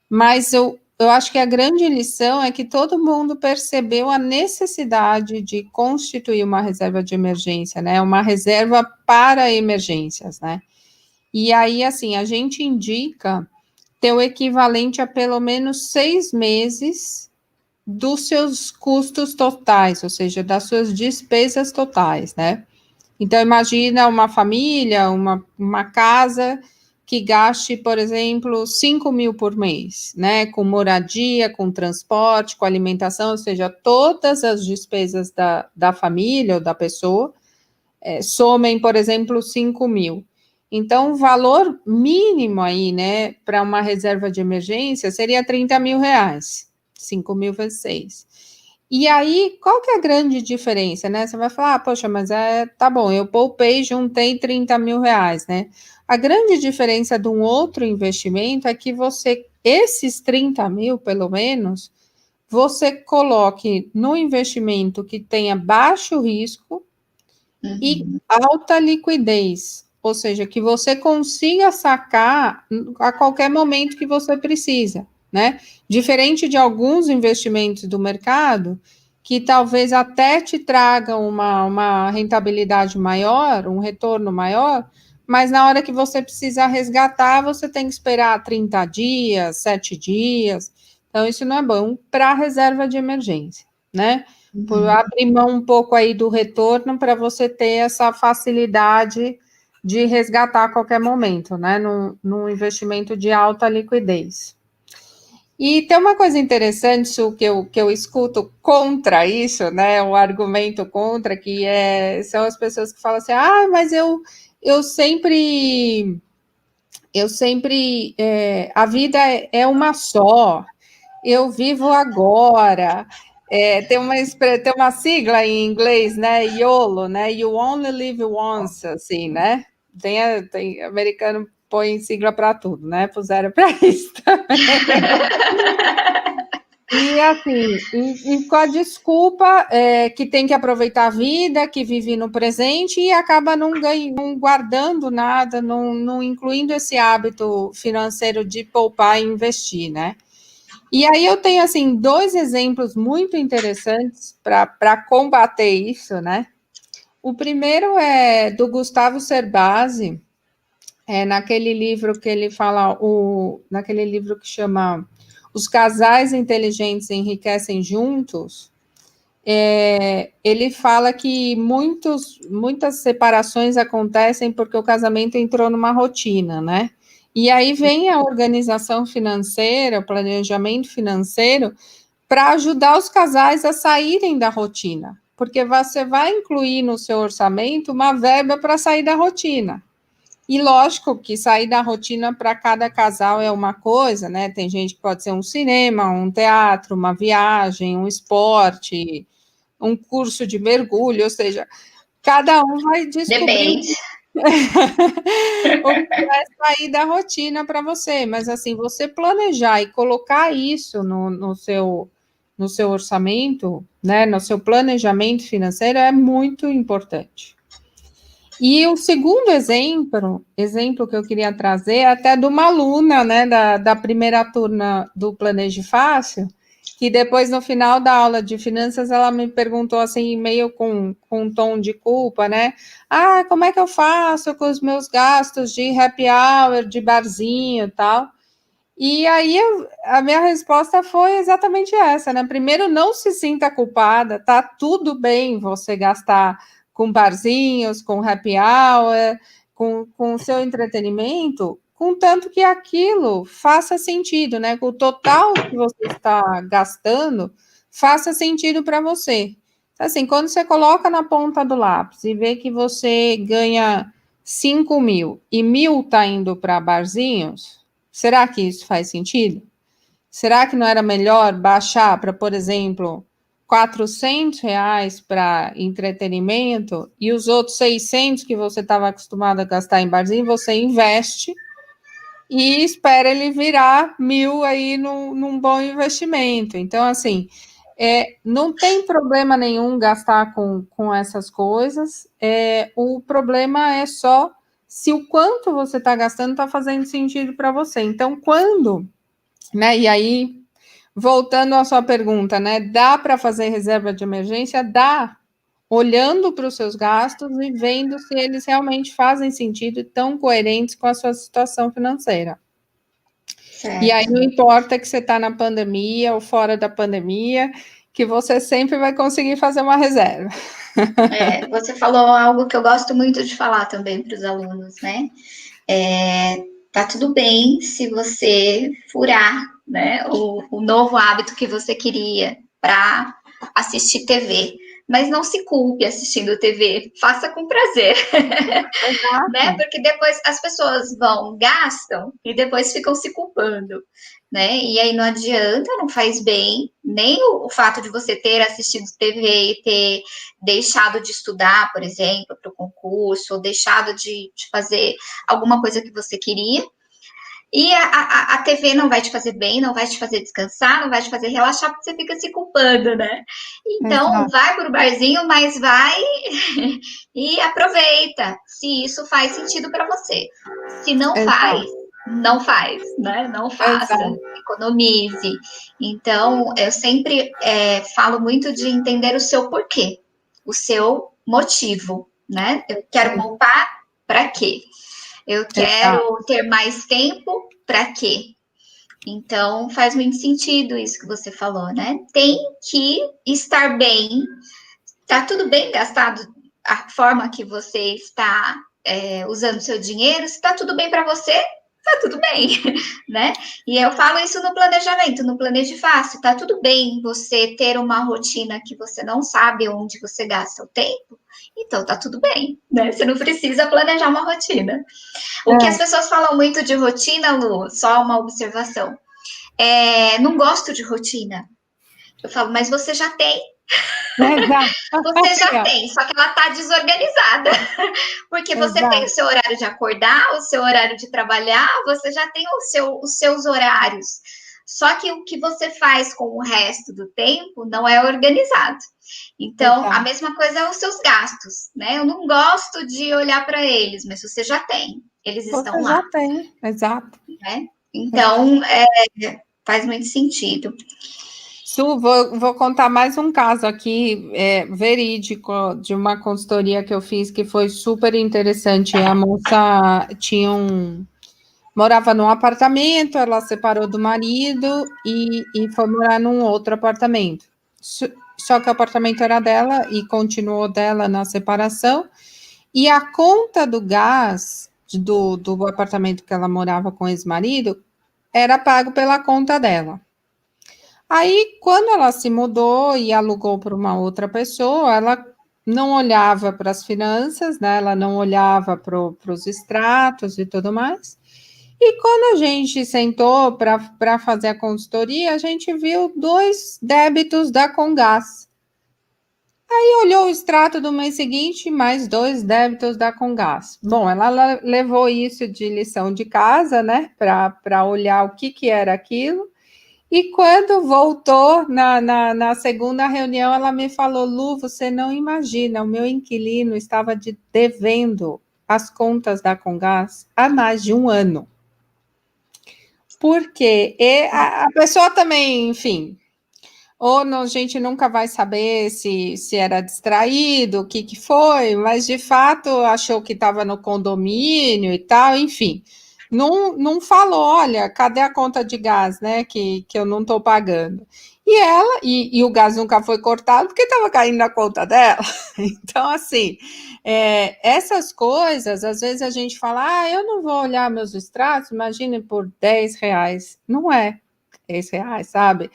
Mas eu acho que a grande lição é que todo mundo percebeu a necessidade de constituir uma reserva de emergência, né? Uma reserva para emergências, né? E aí, assim, a gente indica ter o equivalente a pelo menos 6 meses dos seus custos totais, ou seja, das suas despesas totais, né? Então, imagina uma família, uma casa que gaste, por exemplo, 5 mil por mês, né? Com moradia, com transporte, com alimentação, ou seja, todas as despesas da família ou da pessoa somem, por exemplo, 5 mil. Então, o valor mínimo aí, né, para uma reserva de emergência seria 30 mil reais, 5 mil vezes 6. E aí, qual que é a grande diferença, né? Você vai falar, ah, poxa, mas tá bom, eu poupei, juntei 30 mil reais, né? A grande diferença de um outro investimento é que você, esses 30 mil, pelo menos, você coloque no investimento que tenha baixo risco e alta liquidez, ou seja, que você consiga sacar a qualquer momento que você precisa, né? Diferente de alguns investimentos do mercado, que talvez até te tragam uma rentabilidade maior, um retorno maior, mas na hora que você precisa resgatar, você tem que esperar 30 dias, 7 dias. Então, isso não é bom para a reserva de emergência, né? Por abrir mão um pouco aí do retorno para você ter essa facilidade de resgatar a qualquer momento, né? Num investimento de alta liquidez. E tem uma coisa interessante, Su, que eu escuto contra isso, né? O argumento contra, são as pessoas que falam assim, ah, mas eu sempre, a vida é uma só, eu vivo agora. Tem uma sigla em inglês, né? YOLO, né? You only live once, assim, né? Tem americano põe sigla para tudo, né? Puseram para isso também. E assim, com a desculpa que tem que aproveitar a vida, que vive no presente e acaba não guardando nada, não incluindo esse hábito financeiro de poupar e investir, né? E aí eu tenho assim 2 exemplos muito interessantes para combater isso, né? O primeiro é do Gustavo Cerbasi, naquele livro que ele fala, naquele livro que chama Os Casais Inteligentes Enriquecem Juntos. Ele fala que muitas separações acontecem porque o casamento entrou numa rotina, né? E aí vem a organização financeira, o planejamento financeiro, para ajudar os casais a saírem da rotina, porque você vai incluir no seu orçamento uma verba para sair da rotina. E lógico que sair da rotina para cada casal é uma coisa, né? Tem gente que pode ser um cinema, um teatro, uma viagem, um esporte, um curso de mergulho, ou seja, cada um vai descobrir Depende. o que vai sair da rotina para você, mas assim, você planejar e colocar isso no seu orçamento, né, no seu planejamento financeiro é muito importante. E o segundo exemplo que eu queria trazer é até de uma aluna, né, da primeira turma do Planeje Fácil, que depois, no final da aula de finanças, ela me perguntou assim, meio com um tom de culpa, né? Ah, como é que eu faço com os meus gastos de happy hour, de barzinho e tal? E aí a minha resposta foi exatamente essa, né? Primeiro, não se sinta culpada, tá tudo bem você gastar com barzinhos, com happy hour, com o seu entretenimento, contanto que aquilo faça sentido, né? Que o total que você está gastando faça sentido para você. Assim, quando você coloca na ponta do lápis e vê que você ganha 5 mil e 1.000 está indo para barzinhos, será que isso faz sentido? Será que não era melhor baixar para, por exemplo, R$ 400 para entretenimento e os outros 600 que você estava acostumado a gastar em barzinho, você investe e espera ele virar 1.000 aí num bom investimento. Então, assim, não tem problema nenhum gastar com essas coisas. O problema é só se o quanto você está gastando está fazendo sentido para você. Então, quando, né? E aí, voltando à sua pergunta, né? Dá para fazer reserva de emergência? Dá, olhando para os seus gastos e vendo se eles realmente fazem sentido e estão coerentes com a sua situação financeira. Certo. E aí não importa que você está na pandemia ou fora da pandemia, que você sempre vai conseguir fazer uma reserva. Você falou algo que eu gosto muito de falar também para os alunos, né? Tá tudo bem se você furar, né, o novo hábito que você queria para assistir TV. Mas não se culpe assistindo TV, faça com prazer. Né? Porque depois as pessoas gastam e depois ficam se culpando, né? E aí não adianta, não faz bem, nem o fato de você ter assistido TV e ter deixado de estudar, por exemplo, para o concurso, ou deixado de fazer alguma coisa que você queria. E a TV não vai te fazer bem, não vai te fazer descansar, não vai te fazer relaxar, porque você fica se culpando, né? Então, vai para o barzinho, mas vai e aproveita, se isso faz sentido para você. Se não faz, não faz, né? Não faça, economize. Então, eu sempre falo muito de entender o seu porquê, o seu motivo, né? Eu quero poupar para quê? Eu quero ter mais tempo para quê? Então, faz muito sentido isso que você falou, né? Tem que estar bem. Tá tudo bem gastado a forma que você está usando seu dinheiro? Se tá tudo bem para você, tá tudo bem, né? E eu falo isso no planejamento, no Planeje Fácil. Tá tudo bem você ter uma rotina que você não sabe onde você gasta o tempo? Então tá tudo bem, né? Você não precisa planejar uma rotina. O que as pessoas falam muito de rotina, Lu, só uma observação. Não gosto de rotina. Eu falo, mas você já tem. Você já tem, só que ela tá desorganizada. Porque você tem o seu horário de acordar, o seu horário de trabalhar, você já tem os seus horários. Só que o que você faz com o resto do tempo não é organizado. Então, a mesma coisa é os seus gastos, né? Eu não gosto de olhar para eles, mas você já tem. Eles estão lá. Você já tem, exato. Né? Então, faz muito sentido. Su, vou contar mais um caso aqui, verídico, de uma consultoria que eu fiz, que foi super interessante. A moça morava num apartamento, ela separou do marido e foi morar num outro apartamento. Só que o apartamento era dela e continuou dela na separação, e a conta do gás do apartamento que ela morava com o ex-marido era pago pela conta dela. Aí, quando ela se mudou e alugou para uma outra pessoa, ela não olhava para as finanças, né? Ela não olhava para os extratos e tudo mais. E quando a gente sentou para fazer a consultoria, a gente viu 2 débitos da Comgás. Aí olhou o extrato do mês seguinte, mais 2 débitos da Comgás. Bom, ela levou isso de lição de casa, né? Para olhar o que era aquilo. E quando voltou na segunda reunião, ela me falou, Lu, você não imagina, o meu inquilino estava devendo as contas da Comgás há mais de 1 ano. Porque a pessoa também, enfim, ou a gente nunca vai saber se era distraído, o que foi, mas de fato achou que estava no condomínio e tal, enfim. Não falou, olha, cadê a conta de gás, né, que eu não estou pagando. E ela, e o gás nunca foi cortado porque estava caindo na conta dela. Então, assim, essas coisas, às vezes a gente fala, eu não vou olhar meus extratos, imagine por R$10. Não é R$10, sabe?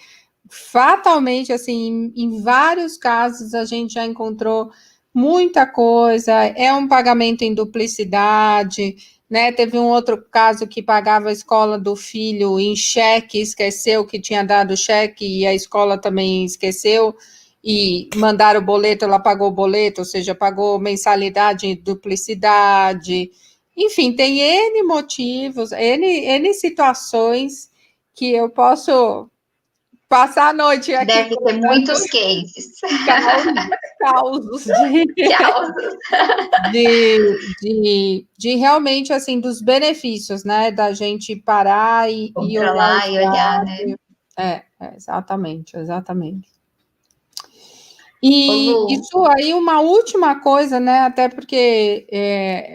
Fatalmente, assim, em vários casos a gente já encontrou muita coisa, é um pagamento em duplicidade, né? Teve um outro caso que pagava a escola do filho em cheque, esqueceu que tinha dado cheque e a escola também esqueceu. e mandar o boleto, ela pagou o boleto, ou seja, pagou mensalidade, duplicidade, enfim, tem N motivos, N situações que eu posso passar a noite aqui Deve ter contando muitos cases. causos Causos. de realmente, assim, dos benefícios, né, da gente parar e olhar Controlar os e olhar, né? exatamente. Ô, E Lu, isso aí, uma última coisa, né? Até porque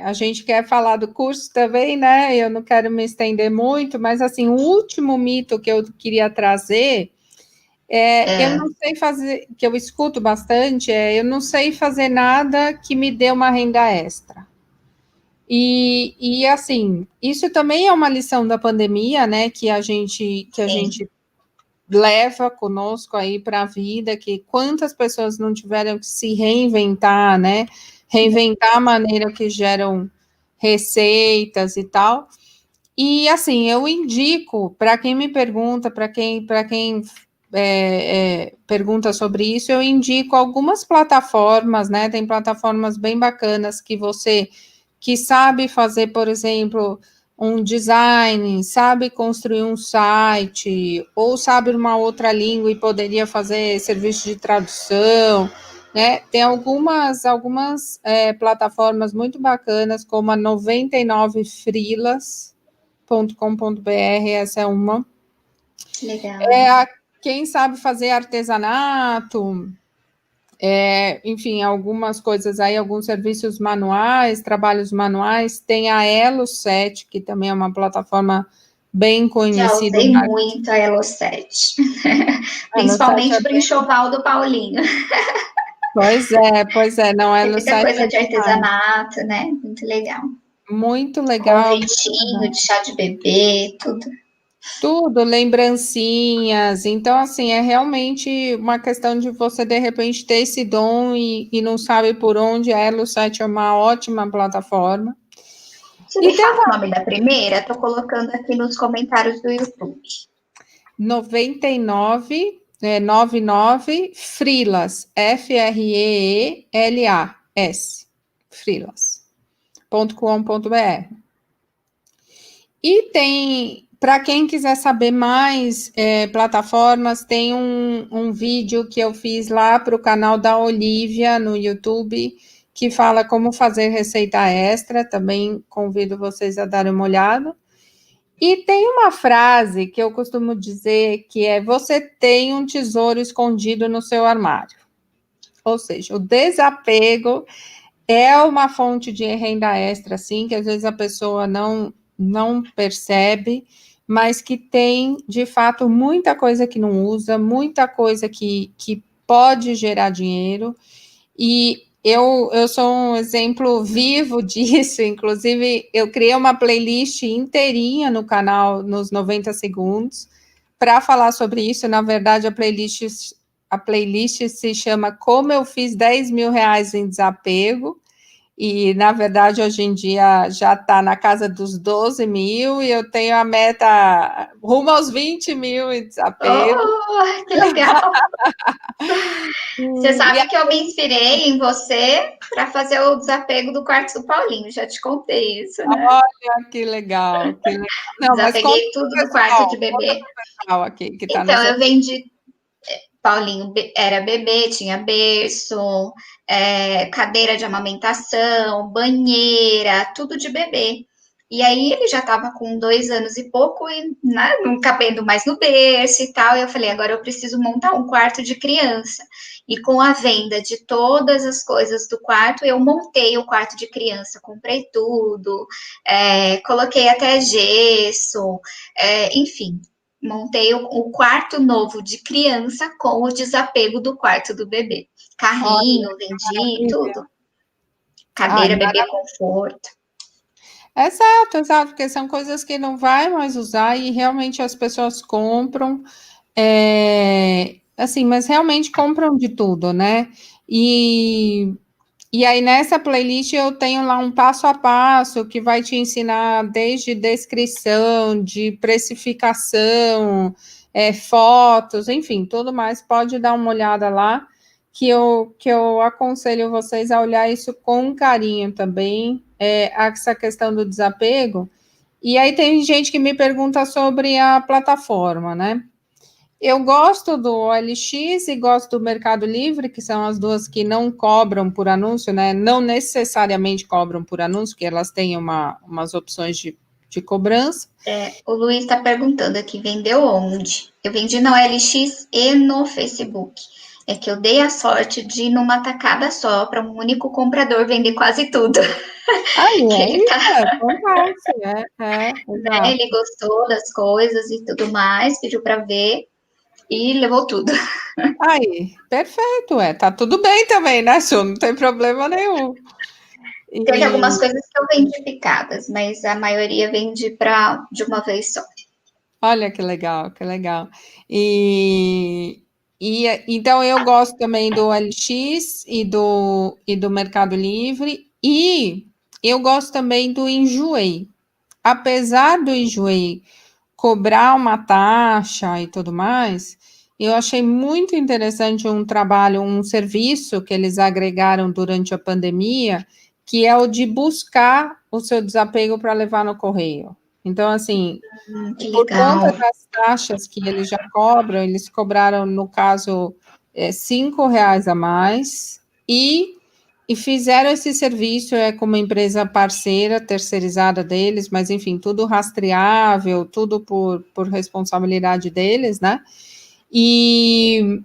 a gente quer falar do curso também, né? Eu não quero me estender muito, mas assim, o último mito que eu queria trazer eu não sei fazer, que eu escuto bastante, eu não sei fazer nada que me dê uma renda extra. E assim, isso também é uma lição da pandemia, né? Que a gente leva conosco aí para a vida, que quantas pessoas não tiveram que se reinventar, né? Reinventar a maneira que geram receitas e tal. E assim, eu indico para quem me pergunta, para quem pergunta sobre isso, eu indico algumas plataformas, né? Tem plataformas bem bacanas que sabe fazer, por exemplo, um design, sabe construir um site, ou sabe uma outra língua e poderia fazer serviço de tradução, né? Tem algumas plataformas muito bacanas, como a 99freelas.com.br, essa é uma. legal. Quem sabe fazer artesanato, enfim, algumas coisas aí, alguns serviços manuais, trabalhos manuais. Tem a Elo7, que também é uma plataforma bem Já conhecida. usei muito a Elo7. A Elo7 Principalmente para o enxoval do Paulinho. pois é, não, a Tem muita Elo7 coisa é de artesanato, né? Muito legal. muito legal, muito Convitinho legal. de chá de bebê, tudo. Tudo, lembrancinhas. Então, assim, é realmente uma questão de você, de repente, ter esse dom e não sabe por onde. A Elo7 é uma ótima plataforma. Você E me tem fala o nome da primeira? Estou colocando aqui nos comentários do YouTube. 99 Freelas, Freelas, freelas.com.br. E tem, para quem quiser saber mais plataformas, tem um vídeo que eu fiz lá para o canal da Olivia no YouTube, que fala como fazer receita extra. Também convido vocês a darem uma olhada. E tem uma frase que eu costumo dizer que é: você tem um tesouro escondido no seu armário. Ou seja, o desapego é uma fonte de renda extra, sim, que às vezes a pessoa não percebe, mas que tem, de fato, muita coisa que não usa, muita coisa que pode gerar dinheiro. E eu sou um exemplo vivo disso. Inclusive, eu criei uma playlist inteirinha no canal, nos 90 segundos, para falar sobre isso. Na verdade, a playlist se chama Como Eu Fiz 10 mil reais em Desapego. E, na verdade, hoje em dia já está na casa dos 12 mil e eu tenho a meta rumo aos 20 mil em desapego. Oh, que legal! Você E sabe que eu me inspirei em você para fazer o desapego do quarto do Paulinho. Já te contei isso, né? olha que legal, que legal. Não, mas Desapeguei tudo do quarto de bebê. conta pro pessoal aqui que está Então, nos eu vendi. Paulinho era bebê, tinha berço, cadeira de amamentação, banheira, tudo de bebê. E aí ele já estava com 2 anos e pouco e né, não cabendo mais no berço e tal. E eu falei, agora eu preciso montar um quarto de criança. E com a venda de todas as coisas do quarto, eu montei o quarto de criança, comprei tudo, coloquei até gesso, enfim, montei o quarto novo de criança com o desapego do quarto do bebê. olha, Carrinho, vendi, maravilha. tudo. Ai, Cadeira, bebê conforto. exato, porque são coisas que não vai mais usar e realmente as pessoas compram, assim, mas realmente compram de tudo, né? E aí, nessa playlist, eu tenho lá um passo a passo que vai te ensinar desde descrição, de precificação, fotos, enfim, tudo mais. Pode dar uma olhada lá, que eu aconselho vocês a olhar isso com carinho também, essa questão do desapego. E aí tem gente que me pergunta sobre a plataforma, né? Eu gosto do OLX e gosto do Mercado Livre, que são as duas que não cobram por anúncio, né? Não necessariamente cobram por anúncio, porque elas têm umas opções de cobrança. O Luiz está perguntando aqui, vendeu onde? Eu vendi na OLX e no Facebook. É que eu dei a sorte de ir numa tacada só para um único comprador vender quase tudo. Aí, Que é ele isso, tá, acontece, né? exato. Ele gostou das coisas e tudo mais, pediu para ver e levou tudo. Aí, perfeito, tá tudo bem também, né, Su? Não tem problema nenhum. Teve algumas E coisas que eu vendi picadas, mas a maioria vende de uma vez só. olha que legal, que legal. E, então eu gosto também do LX e do Mercado Livre, e eu gosto também do Enjoei. Apesar do Enjoei cobrar uma taxa e tudo mais, eu achei muito interessante um trabalho, um serviço que eles agregaram durante a pandemia, que é o de buscar o seu desapego para levar no correio. Então, assim, Que por conta legal. das taxas que eles já cobram, eles cobraram, no caso, R$ 5 a mais, e fizeram esse serviço com uma empresa parceira, terceirizada deles, mas enfim, tudo rastreável, tudo por responsabilidade deles, né? E,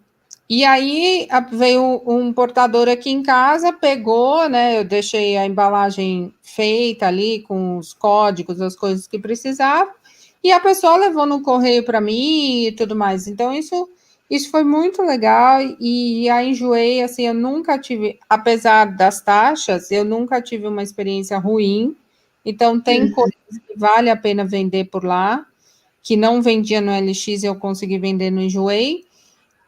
e aí veio um portador aqui em casa, pegou, né? Eu deixei a embalagem feita ali com os códigos, as coisas que precisava, e a pessoa levou no correio para mim e tudo mais. Então, isso foi muito legal, e a Enjoei, assim, eu nunca tive, apesar das taxas, eu nunca tive uma experiência ruim. Então, tem coisas que vale a pena vender por lá, que não vendia no LX, eu consegui vender no Enjoei.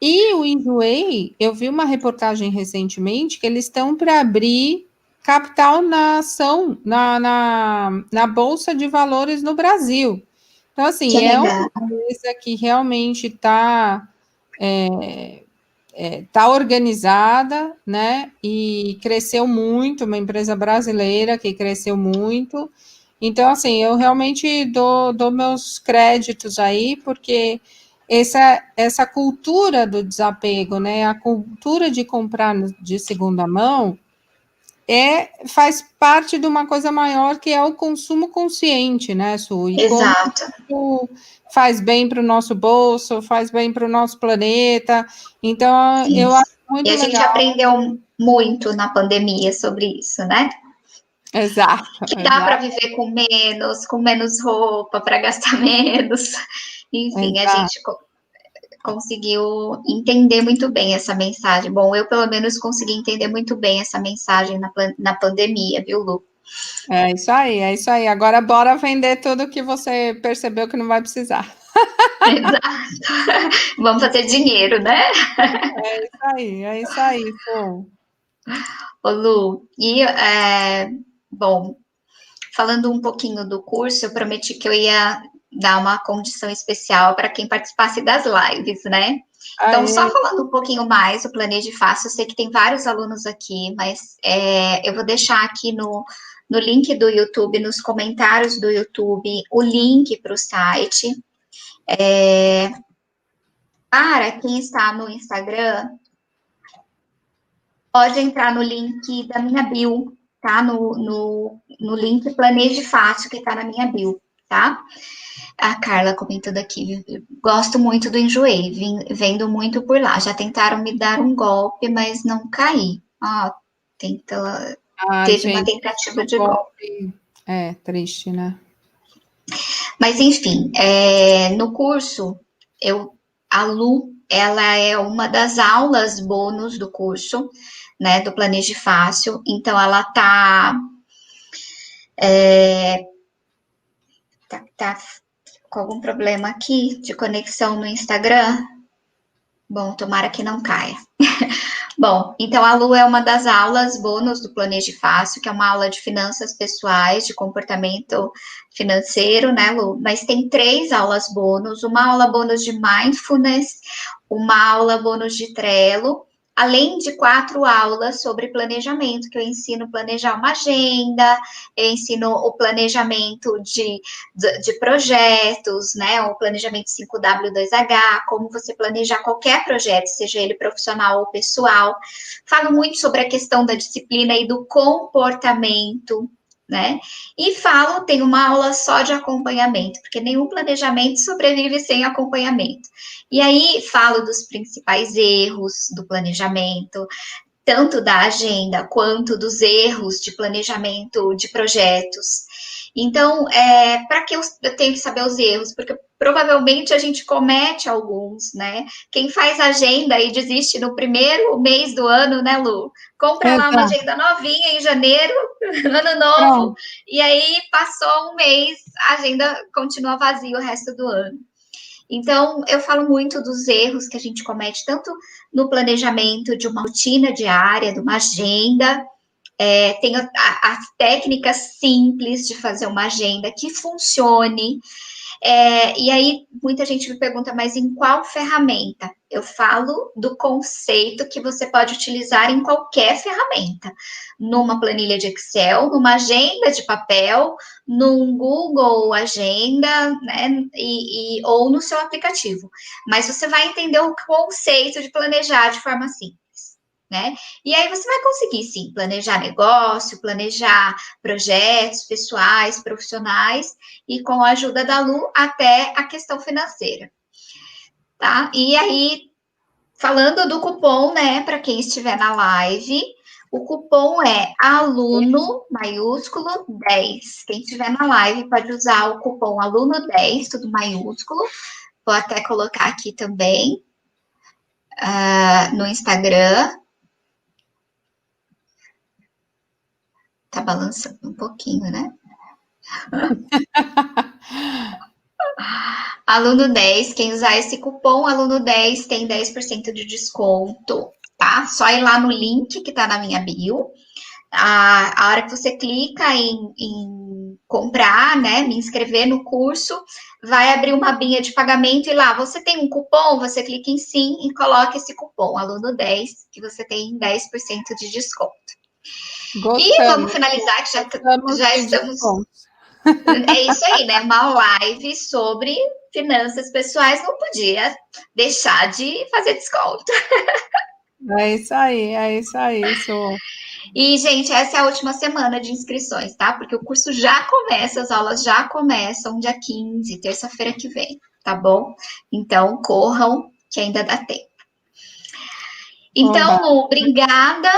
E o Enjoei, eu vi uma reportagem recentemente que eles estão para abrir capital na ação, na Bolsa de Valores no Brasil. Então, Que assim, é uma legal. empresa que realmente tá organizada, né? E cresceu muito, uma empresa brasileira que cresceu muito. Então, assim, eu realmente dou meus créditos aí, porque essa cultura do desapego, né? A cultura de comprar de segunda mão faz parte de uma coisa maior, que é o consumo consciente, né, Su? E como Exato. isso faz bem para o nosso bolso, faz bem para o nosso planeta. Então, Sim. eu acho E muito a gente legal. aprendeu muito na pandemia sobre isso, né? Exato, Que dá para exato, viver com menos roupa, para gastar menos. Enfim, a exato. gente conseguiu entender muito bem essa mensagem. Bom, eu pelo menos consegui entender muito bem essa mensagem na pandemia, viu, Lu? É isso aí, é isso aí. Agora bora vender tudo que você percebeu que não vai precisar. Exato. Vamos fazer dinheiro, né? É isso aí, Su. Ô, Lu, bom, falando um pouquinho do curso, eu prometi que eu ia dar uma condição especial para quem participasse das lives, né? Então, só Aê. falando um pouquinho mais, o Planeje Fácil, eu sei que tem vários alunos aqui, mas eu vou deixar aqui no link do YouTube, nos comentários do YouTube, o link para o site. Para quem está no Instagram, pode entrar no link da minha bio, tá? No link Planeje Fácil, que está na minha bio, tá? A Carla comentando aqui, gosto muito do Enjoei, vendo muito por lá. Já tentaram me dar um golpe, mas não caí. Tenta, Ai, teve uma gente, tentativa o de golpe. golpe é triste, né? Mas enfim, no curso, a Lu, ela é uma das aulas bônus do curso, né, do Planeje Fácil. Então, ela tá com algum problema aqui de conexão no Instagram. Bom, tomara que não caia. Bom, então a Lu é uma das aulas bônus do Planeje Fácil, que é uma aula de finanças pessoais, de comportamento financeiro, né, Lu? Mas tem 3 aulas bônus, uma aula bônus de mindfulness, uma aula bônus de Trello, além de 4 aulas sobre planejamento, que eu ensino a planejar uma agenda, eu ensino o planejamento de projetos, né? O planejamento 5W2H, como você planejar qualquer projeto, seja ele profissional ou pessoal. Falo muito sobre a questão da disciplina e do comportamento, né? E falo, tem uma aula só de acompanhamento, porque nenhum planejamento sobrevive sem acompanhamento. E aí falo dos principais erros do planejamento, tanto da agenda quanto dos erros de planejamento de projetos. Então, para que eu tenho que saber os erros? Porque provavelmente a gente comete alguns, né? Quem faz agenda e desiste no primeiro mês do ano, né, Lu? Compra lá uma Exato. agenda novinha em janeiro, ano novo, Pronto. e aí passou um mês, a agenda continua vazia o resto do ano. Então, eu falo muito dos erros que a gente comete, tanto no planejamento de uma rotina diária, de uma agenda. Tem as técnicas simples de fazer uma agenda que funcione. E aí, muita gente me pergunta, mas em qual ferramenta? Eu falo do conceito que você pode utilizar em qualquer ferramenta. Numa planilha de Excel, numa agenda de papel, num Google Agenda, né? Ou no seu aplicativo. Mas você vai entender o conceito de planejar de forma simples. Né? E aí você vai conseguir, sim, planejar negócio, planejar projetos pessoais, profissionais, e com a ajuda da Lu, até a questão financeira, tá? E aí, falando do cupom, né, para quem estiver na live, o cupom é aluno maiúsculo 10. Quem estiver na live pode usar o cupom aluno 10, tudo maiúsculo. Vou até colocar aqui também no Instagram. Tá balançando um pouquinho, né? Aluno 10, quem usar esse cupom aluno 10 tem 10% de desconto, tá? Só ir lá no link que tá na minha bio. A hora que você clica em comprar, né, me inscrever no curso, vai abrir uma abinha de pagamento e lá você tem um cupom, você clica em sim e coloca esse cupom, aluno 10, que você tem 10% de desconto. E vamos Gostamos. finalizar, que Gostamos já de estamos. descontos. É isso aí, né? Uma live sobre finanças pessoais não podia deixar de fazer desconto. É isso aí, isso. E, gente, essa é a última semana de inscrições, tá? Porque o curso já começa, as aulas já começam dia 15, terça-feira que vem, tá bom? Então, corram, que ainda dá tempo. Oba. Então, Lu, obrigada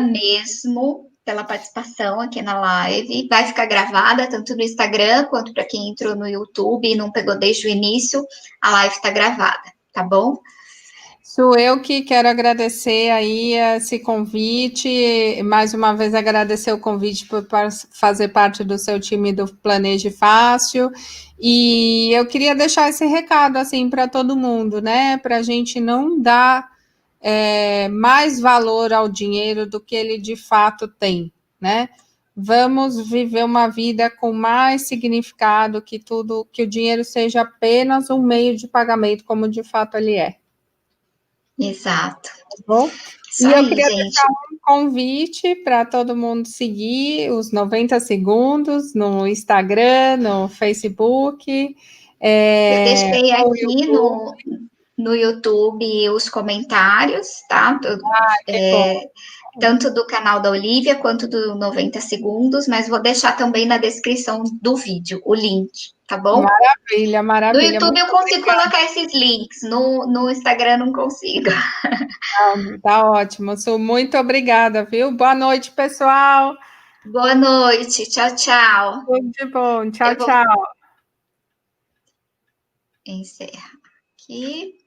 mesmo pela participação aqui na live. Vai ficar gravada tanto no Instagram quanto para quem entrou no YouTube e não pegou desde o início, a live está gravada, tá bom? Sou eu que quero agradecer aí esse convite, mais uma vez agradecer o convite por fazer parte do seu time do Planeje Fácil, e eu queria deixar esse recado assim para todo mundo, né, para a gente não dar mais valor ao dinheiro do que ele de fato tem, né? Vamos viver uma vida com mais significado que tudo, que o dinheiro seja apenas um meio de pagamento, como de fato ele é. Exato. Tá bom? Isso E eu aí, queria gente. deixar um convite para todo mundo seguir os 90 segundos no Instagram, no Facebook, Eu deixei no aqui YouTube. no YouTube os comentários, tá? Que bom. Tanto do canal da Olivia quanto do 90 segundos, mas vou deixar também na descrição do vídeo o link, tá bom? Maravilha, No maravilha. YouTube Muito eu consigo colocar esses links, no Instagram não consigo. Tá ótimo, Su. Muito obrigada, viu? Boa noite, pessoal. Boa noite, tchau, tchau. Tudo de bom. Tchau, Eu vou tchau. encerrar aqui.